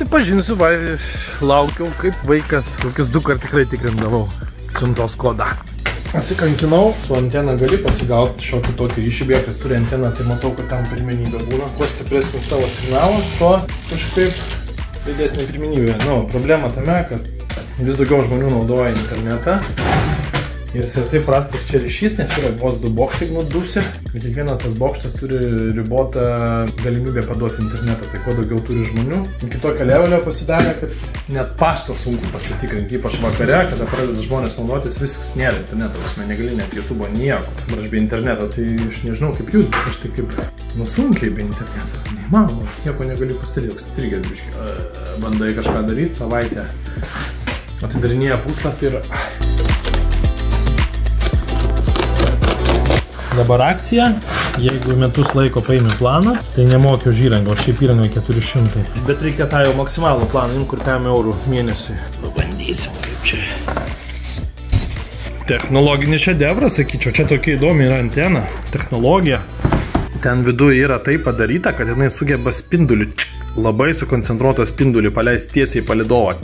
prisipažinsiu, laukiau kaip vaikas, kokius 2 kart tikrai tikrindavau siuntos kodą. Atsikankinau, su antena gali pasigauti šiokį tokį ryšį, beje, kas turi anteną, tai matau, kad tam pirmenybė būna. Kuo stipresnis tavo signalas, to kažkaip didesnė pirmenybė. Problema tame, kad vis daugiau žmonių naudoja internetą. Ir jis ir taip prastas čia ryšys, nes yra vos 2 bokštai nudusi. Ir kiekvienas tas bokštas turi ribotą galimybę paduoti internetą. Tai kuo daugiau turi žmonių. Iki tokio levelio pasidarė, kad net paštą sunku pasitikrinti, ypač vakare, kada pradeda žmonės naudotis, viskas nėra interneto. Negali net YouTube'o nieko. Aš be interneto, tai aš nežinau kaip jūs, bet aš tai kaip sunkiai be interneto. Neįmanoma, nieko negali pasidaryti, toks strigęs biškai. Bandai kažką daryti, savaitę atidarinėja puslapį ir... Dabar akcija, jeigu metus laiko paimi planą, tai nemokiu už įrangą, o šiaip įrangą 400. Bet reikia tą jau maksimalų planą, kur 5 eurų mėnesiui. Pabandysim kaip čia. Technologinis šedevras, sakyčiau, čia tokia įdomi yra antena, technologija. Ten viduje yra tai padaryta, kad jinai sugeba spindulį, labai sukoncentruotą spindulį paleisti tiesiai į palidovą.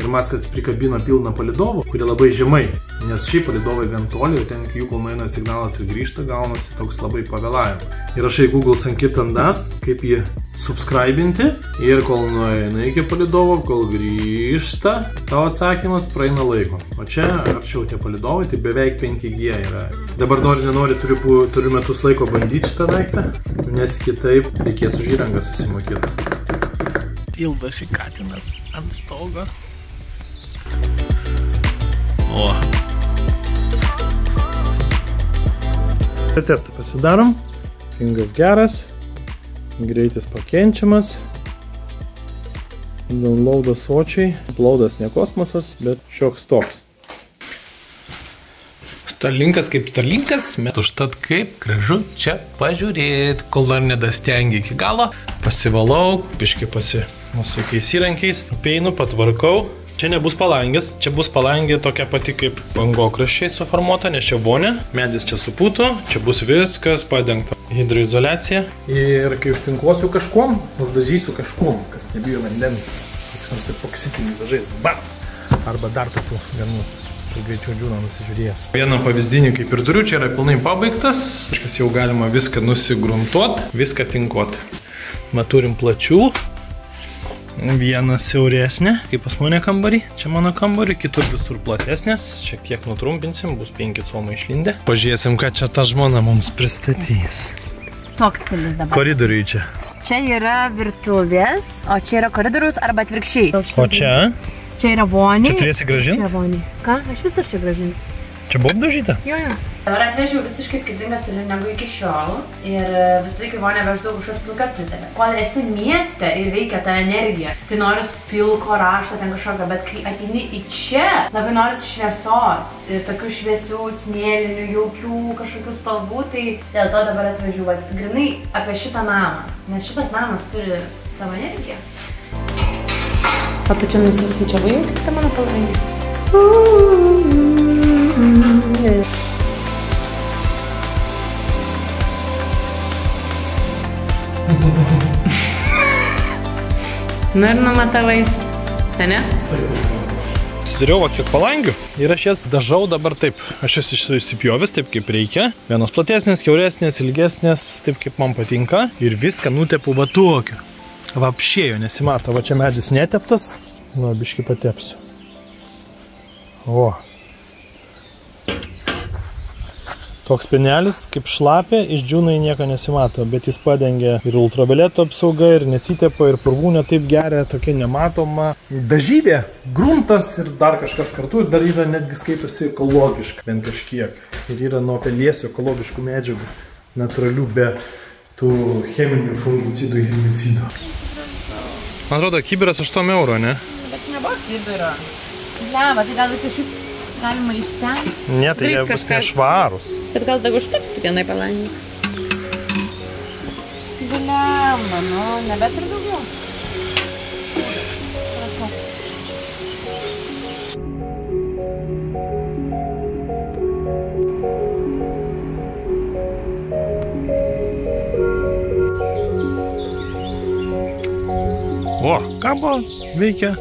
Ir Maskas prikabino pilną palidovų, kurie labai žemai, nes šiaip palidovai gan toli, ir ten jų kol nueina signalas ir grįžta, gaunasi toks labai pavėlavimas. Ir rašai Google Sankitandas, kaip jį subscribinti, ir kol nueina iki palidovo, kol grįžta, tavo atsakymas praeina laiko. O čia arčiau tie palidovai, tai beveik 5G yra. Dabar nenori, turiu metus laiko bandyti šitą daiktą, nes kitaip reikės už įrangą susimokėti. Pildosi katinas ant stogo. O. Testą pasidarom. Pingas geras. Greitis pakenčiamas. Downloadas sočiai. Uploadas ne kosmosas, bet šioks toks. Starlinkas kaip Starlinkas, užtat kaip gražu čia pažiūrėti, kol dar nedastengi iki galo. Pasivalau, biškai su tokiais įrankiais, apeinu, patvarkau. Čia nebus palangės, čia bus palangė tokia pati kaip bangokraščiai suformuota, nes čia vonė, medis čia supūto, čia bus viskas padengta hidroizoliacija. Ir kai užtinkuosiu kažkuom, uždažysiu kažkuom, kas nebijo vandens, koks epoksitinis dažais, arba dar tokių vienų. Tai greičiau džiūną nusižiūrėjęs. Vieną pavyzdinį kaip ir turiu, čia yra pilnai pabaigtas. Kažkas jau galima viską nusigruntuot, viską tinkuot. Turim plačių. Vieną siauresnė, kaip pas mane kambarį. Čia mano kambarį, kitur visur platesnės. Šiek tiek nutrumpinsim, bus 5 comai išlindę. Pažiūrėsim, ką čia ta žmona mums pristatys. Toks stilius dabar. Koridoriui čia. Čia yra virtuvės, o čia yra koridorius arba atvirkščiai. O čia? Čia yra vonė. Čia turėsi gražinti? Čia vonė. Ką? Aš visą čia gražinti. Čia buvo apdažyta? Jo. Dabar atvežiau visiškai skirtingą stilių negu iki šiol. Ir visą laiką vonę veždavau kažkas pilkas plytelė. Kol esi mieste ir veikia ta energija, tai noris pilko rašto ten kažkokio, bet kai ateini į čia, labai noris šviesos ir tokių šviesių, smėlinių, jaukių kažkokių spalvų, tai dėl to dabar atvežiau grinai apie šitą namą. Nes šitas namas turi savo energiją. O tu čia nusiskaičiavai, kaip ta mano palangė? Na ir numatavais, ne? Pasidariau kiek palangių ir aš jas dažau dabar taip. Aš jas išsipjovęs taip kaip reikia. Vienos platesnės, kiauresnės, ilgesnės, taip kaip man patinka. Ir viską nutepu va tokiu. Vapšėjo nesimato, va čia medis neteptas. Nu, biškį patepsiu. O. Toks penelis, kaip šlapė, išdžiūna į nieko nesimato, bet jis padengia ir ultravioleto apsauga, ir nesitepa, ir purvų netaip geria, tokia nematoma dažybė, gruntas ir dar kažkas kartu, ir dar yra netgi skaitosi ekologiška, bent kažkiek. Ir yra nuo pelėsių ekologiškų medžiagų, natūralių be tų cheminių fungicidų ir herbicidų. Man atrodo, kibiras 8 eurų, ne? Bet čia nebuvo kibiro. Ne, va, tai gal kažkaip galima išsemti. Ne, tai jie bus nešvarus. Bet gal dar užtektų vienai palangį. Blemba, nu, nebet ir daugiau. Prašau. O, kabo veikia.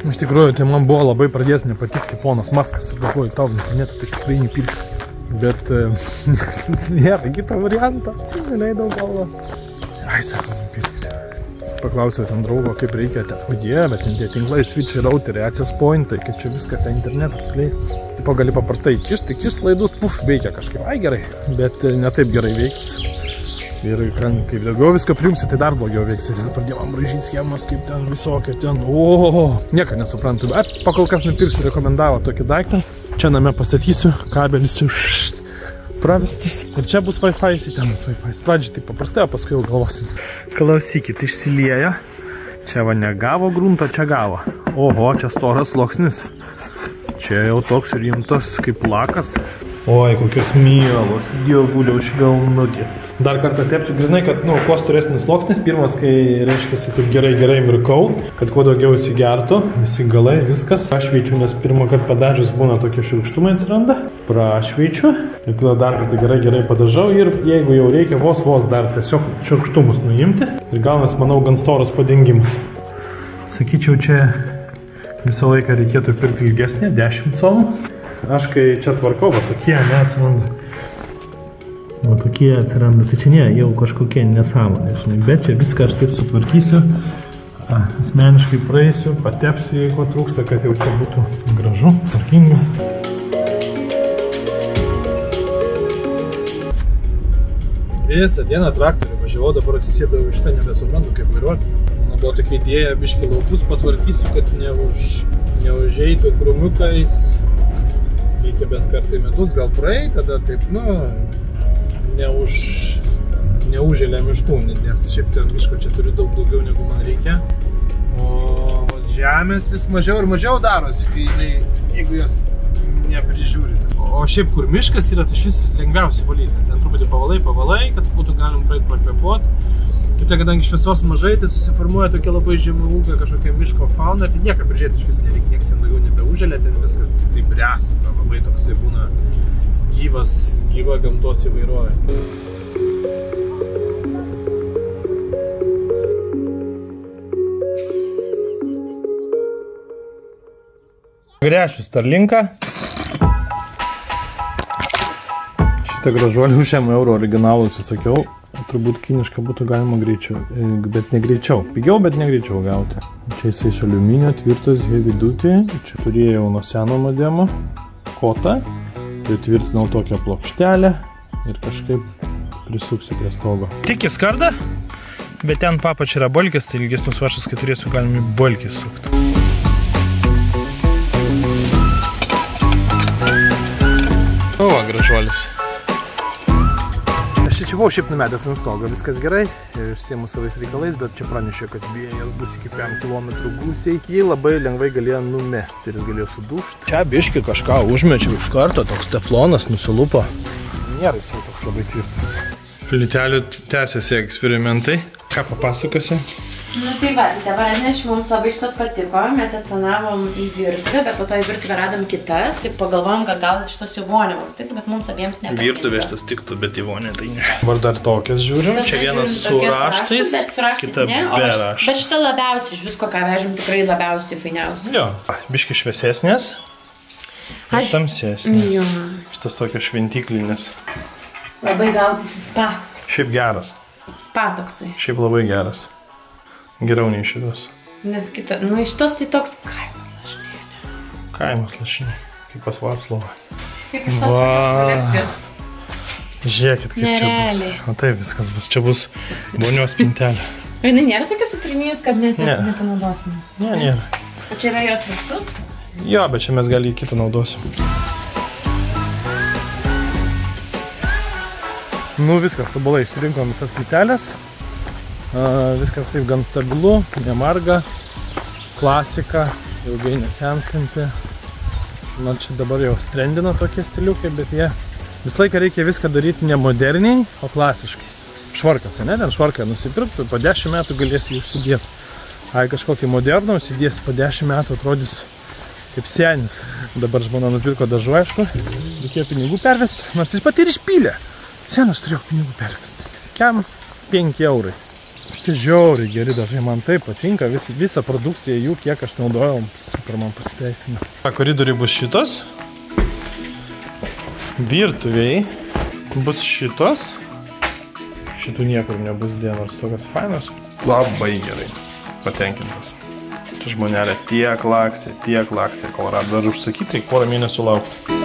Iš tikrųjų, tai man buvo labai pradės nepatikti ponas Maskas ir galvoju, tau internetu tai tikrai nepirkti. Bet nėra kito varianto. Neleidau galvą. Ai, sako, nupirksiu. Paklausiau ten draugo, kaip reikia ten. Bet ten tie tinklai, switch routeriai, access pointai, kaip čia viską ten internetą atskleisti. Tipo gali paprastai įkišti laidus, puf, veikia kažkaip. Ai, gerai. Bet ne taip gerai veiks. Ir kaip daugiau viską prijungsi, tai dar blogiau veiks. Ir pradėjom braižyti schemas, kaip ten visokia ten. Nieką nesuprantu. Bet pakol kas nupirksiu, rekomendavo tokį daiktą. Čia name pastatysiu, kabelis jau pravestas. Ir čia bus Wi-Fi, ten bus Wi-Fi. Pradžiai tai paprastai, o paskui jau galvosim. Klausykit, išsilieja. Čia va negavo grunto, čia gavo. Oho, čia storas sluoksnis. Čia jau toks rimtas kaip lakas. Oi, kokios mielos, dievuliau švelnutės. Dar kartą tepsiu grinai, kad, kuo storesnis sluoksnis. Pirmas, kai, reiškia, taip gerai mirkau, kad kuo daugiau įsigertų, visi galai, viskas. Prašveičiu, nes pirmą kartą padažius būna tokie šiurkštumai atsiranda. Prašveičiu. Ir tada dar kartą gerai padažau ir jeigu jau reikia vos dar tiesiog šiurkštumus nuimti. Ir gaunas, manau, gan storas padengimas. Sakyčiau, čia visą laiką reikėtų pirkti ilgesnė, 10 colų. Aš kai čia tvarkau, va tokie neatsiranda. Va tokie atsiranda, tai čia ne, jau kažkokie nesąmonė, žinai. Bet čia viską aš taip sutvarkysiu. Asmeniškai praeisiu, patepsiu, jeigu trūksta, kad jau čia būtų gražu, tvarkinga. Visą dieną traktorių važiavau, dabar atsisėdau iš tą, nebesuprantu, kaip vairuoti. Mano buvo tokia idėja, biškį laukus patvarkysiu, kad neužeitų krūmiukais. Reikia bent kartą į metus, gal praeit, tada taip, neužėlė miškų, nes šiaip ten miško čia turiu daug daugiau negu man reikia. O žemės vis mažiau ir mažiau darosi, jeigu jas neprižiūri. O šiaip kur miškas yra, tai šis lengviausiai valyti, nes ten truputį pavalai, kad būtų galim praeit pakvėpuoti. Ir tai, kadangi šviesos mažai, tai susiformuoja tokia labai žemų ūgio kažkokia miško fauna, ir tai nieką prižiūrėti iš vis nereikia, nieks ten daugiau nebeužėlė, ten viskas tik tai bręsta, labai toksai būna gyva gamtos įvairovė. Gręšiu Starlinką. Šitą gražuolį už 1 eurų originalų atsisakiau. Turbūt kinišką būtų galima greičiau, bet negreičiau. Pigiau, bet negreičiau gauti. Čia jisai iš aliuminio, tvirtas, heavy duty. Čia turėjau nuo seno modemo kotą. Tai tvirtinau tokią plokštelę ir kažkaip prisuksiu prie stogo. Tik į skardą, bet ten papač yra bolkės, tai ilgesnius vašas, kai turėsiu, galime bolkės sukti. O, gražuolis. Aš čia buvau šiaip numetęs ant stogo, viskas gerai, išsiemu savais reikalais, bet čia pranešė, kad vėjas bus iki 5 km gūsiai. Jį labai lengvai galėjo numesti ir galėjo sudušti. Čia biškį kažką užmečiau iš karto, toks teflonas nusilupo. Nėra jis jau toks labai tvirtas. Plytelių tęsiasi eksperimentai. Ką papasakosi? Tai va, dabar atnešiu, mums labai šitas patiko, mes jas planavom į virtuvę, bet po to į virtuvę radom kitas, tai pagalvojom, kad gal šitas į vonę mums tiktų, bet mums abiems nepatinka. Virtuvė šitas tiktų, bet į vonę tai ne. Dabar dar tokias žiūrim, čia vienas su raštais, kita be raštų. Bet šitą labiausiai, iš visko, ką vežim, tikrai labiausiai fainiausiai. Jo, biški šviesesnės, tamsesnės. Šitas tokio šventiklinis. Labai gaudysi spa. Šiaip geras. Spa toksai. Šiaip labai geras. Geriau nei šitos. Nes kita, iš tos tai toks kaimas lašinėlė. Kaimas lašinėlė, kaip pas Vaclovą. Kaip iš tos pačios kolekcijos. Žiūrėkit, kaip čia bus. O taip viskas bus. Čia bus vonios spintelė. O jinai nėra tokia sutrinėjus, kad mes jas nepanaudosim? Ne, nėra. O čia yra jos viršus? Jo, bet čia mes gal į kitą naudosim. Viskas, tobulai išsirinkom visas plytelės. Viskas taip gan stabilu, nemarga, klasika, ilgai nesenstanti. Man čia dabar jau trendina tokie stiliukai, bet jie visą laiką reikia viską daryti ne moderniai, o klasiškai. Švarkas, ne? Ten švarką nusipirktų, po 10 metų galėsi jį užsidėti. Ai kažkokį modernų užsidėsi, po 10 metų atrodys kaip senis. Dabar žmona nupirko dažų, aišku, reikėjo pinigų pervesti, nors jis pat ir išpylė. Sen aš turėjau pinigų pervesti. Kiam 5 eurai. Tai žiauriai geri dažai, man taip patinka, visą produkciją jų, kiek aš naudojau, super man pasiteisina. Koridoriai bus šitos, virtuviai bus šitos, šitų niekur nebus dienos, tokios fainos, labai gerai patenkintas. Čia žmonelė tiek lakstė, kol rado dar užsakyti, porą mėnesių laukti.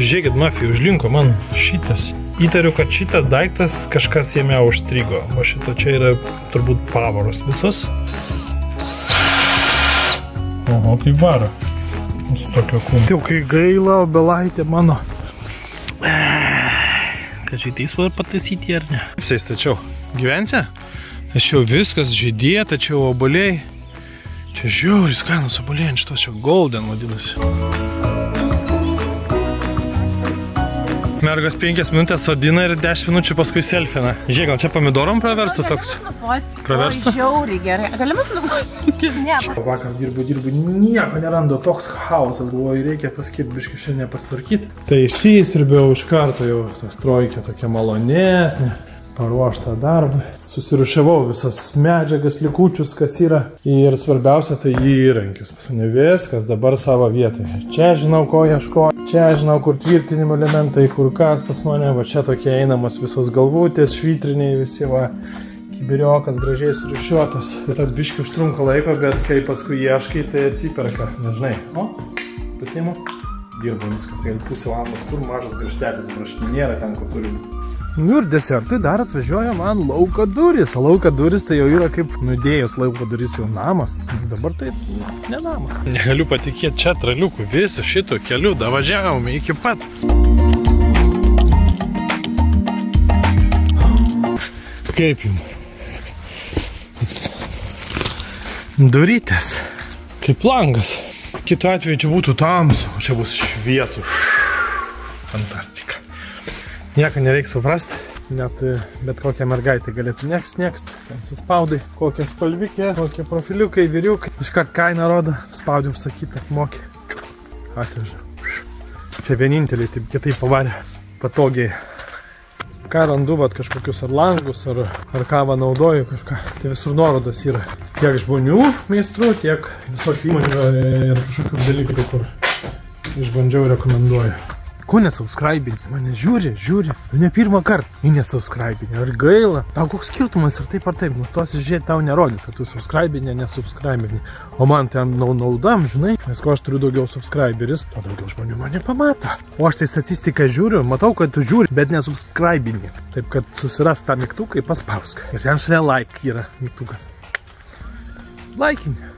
Žiūrėkit, mafija, užlinko man šitas. Įtariu, kad šitas daiktas kažkas jame užstrigo. O šito čia yra turbūt pavaros visos. Oho, kaip varo. Su tokio kūno. Jau kai gaila, obelaitė mano. Kad žydės va pataisyti ar ne? Visai stačiau. Gyvensi? Tačiau viskas žydė, tačiau oboliai. Čia žiauriai skainos oboliai, šitos čia golden vadinasi. Mergos 5 minutės sodina ir 10 minučių paskui selfina. Žiūrėk, gal čia pomidorom praversų toks? Praversų? O, žiauriai gerai. Galimas nupotyti? Ne. Vakar dirbu, nieko nerandu, toks chaosas buvo, reikia paskirti biškį šiandien pasitvarkyti. Tai išsisirbiau iš karto jau, tas trojkė tokia malonesnė. Paruoštą darbą. Susirušiavau visas medžiagas, likučius, kas yra. Ir svarbiausia, tai įrankius. Pas mane viskas dabar savo vietoje. Čia žinau, ko ieško. Čia žinau, kur tvirtinimo elementai, kur kas pas mane. Va čia tokie einamos visos galvutės, švitriniai visi, va. Kibiriokas gražiai surišiuotas. Ir tas biškį užtrunka laiko, bet kai paskui ieškai, tai atsiperka. Nežinai. O, pasiimu. Dirbu viskas. Jeigu pusę valandos, kur mažas grįžtelis, nėra ten, kur turi. Nu ir desertui dar atvažiuoja man lauko duris. O lauko duris tai jau yra kaip nudėjus lauko duris jau namas. Nes dabar tai ne namas. Negaliu patikėti, čia traliukų visų šitų kelių davažiavome iki pat. Kaip jums? Durytės. Kaip langas. Kitu atveju čia būtų tamsu, o čia bus šviesu. Fantastika. Nieko nereikia suprasti, net bet kokią mergaitę galėtų nekst. Suspaudai kokią spalvikę, kokie profiliukai, vyriukai. Iškart kainą rodo, spaudžiu užsakyti, apmokė. Atveža. Čia vieninteliai taip kitaip pavarė, patogiai. Ką randu, vat kažkokius ar langus, ar kavą naudoju kažką. Tai visur nuorodas yra. Tiek žmonių meistrų, tiek visokių įmonių ir kažkokių dalykų, kur išbandžiau ir rekomenduoju. Ko nesubscribinti? Mane žiūri. Ne pirmą kartą. Nesubscribinti. Ar gaila? Tau koks skirtumas ir taip ar taip. Nustosi žiūrėti, tau nerodys, kad tu subscribinti, nesubscribinti. O man ten naudam, žinai. Nes ko aš turiu daugiau subscriberis, to daugiau žmonių mane pamato. O aš tai statistiką žiūriu, matau, kad tu žiūri, bet nesubscribinti. Taip, kad susiras tą mygtuką, paspausk. Ir ten šalia like yra mygtukas. Laikinė.